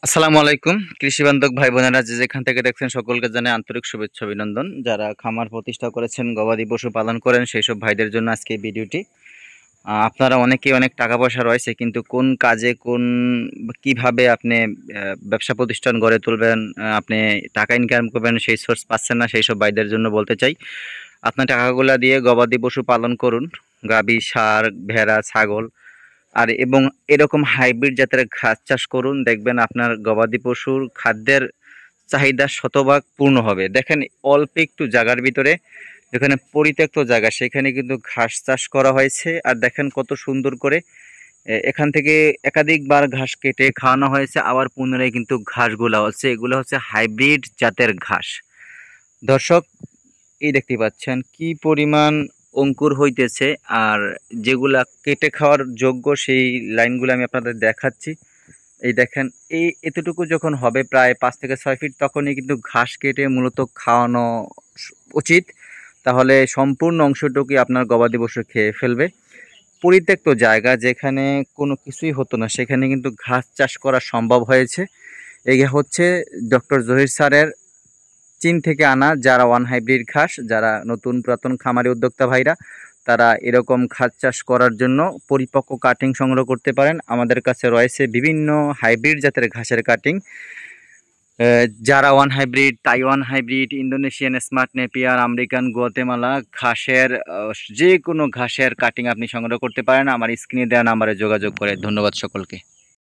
আসসালামু আলাইকুম কৃষি বান্ধব ভাই বোনেরা যে যেখান থেকে দেখছেন সকলকে জানাই আন্তরিক শুভেচ্ছা অভিনন্দন। যারা খামার প্রতিষ্ঠা করেছেন, গবাদি পশু পালন করেন, সেই সব ভাইদের জন্য আজকে এই ভিডিওটি। আপনারা অনেকেই অনেক টাকা পয়সা রয়েছে, কিন্তু কোন কাজে কিভাবে আপনি ব্যবসা প্রতিষ্ঠান গড়ে তুলবেন, আপনি টাকা ইনকাম করবেন, সেই সোর্স পাচ্ছেন না, সেই সব ভাইদের জন্য বলতে চাই, আপনার টাকাগুলা দিয়ে গবাদি পশু পালন করুন। গাভী, ষাঁড়, ভেড়া, ছাগল এবং এরকম হাইব্রিড জাতের ঘাস চাষ করুন। দেখবেন আপনার গবাদি পশুর খাদ্যের চাহিদা শতভাগ পূর্ণ হবে। দেখেন, অল্প একটু জায়গার ভিতরে, যেখানে পরিত্যক্ত জায়গা, সেখানে কিন্তু ঘাস চাষ করা হয়েছে। আর দেখেন কত সুন্দর করে এখান থেকে একাধিকবার ঘাস কেটে খাওয়ানো হয়েছে, আবার পুনরায় কিন্তু ঘাসগুলা হচ্ছে, এগুলো হচ্ছে হাইব্রিড জাতের ঘাস। দর্শক, এই দেখতে পাচ্ছেন কি পরিমাণ অঙ্কুর হইতেছে। আর যেগুলা কেটে খাওয়ার যোগ্য, সেই লাইনগুলো আমি আপনাদের দেখাচ্ছি। এই দেখেন, এতটুকু যখন হবে, প্রায় 5 থেকে 6 ফিট, তখনই কিন্তু ঘাস কেটে মূলত খাওয়ানো উচিত। তাহলে সম্পূর্ণ অংশটুকুই আপনার গবাদি পশু খেয়ে ফেলবে। পরিত্যক্ত জায়গা, যেখানে কোনো কিছুই হতো না, সেখানে কিন্তু ঘাস চাষ করা সম্ভব হয়েছে। এই হচ্ছে ডক্টর জহির স্যারের চীন থেকে আনা যারা ওয়ান হাইব্রিড ঘাস। যারা নতুন পুরাতন খামারি উদ্যোক্তা ভাইরা, তারা এরকম ঘাস চাষ করার জন্য পরিপক্ক কাটিং সংগ্রহ করতে পারেন। আমাদের কাছে রয়েছে বিভিন্ন হাইব্রিড জাতের ঘাসের কাটিং, যারা one hybrid, Taiwan hybrid, Indonesian smart Napier, American Guatemala ঘাসের, যে কোনো ঘাসের কাটিং আপনি সংগ্রহ করতে পারেন আমার স্ক্রিনে দেওয়া নাম্বারে যোগাযোগ করে। ধন্যবাদ সকলকে।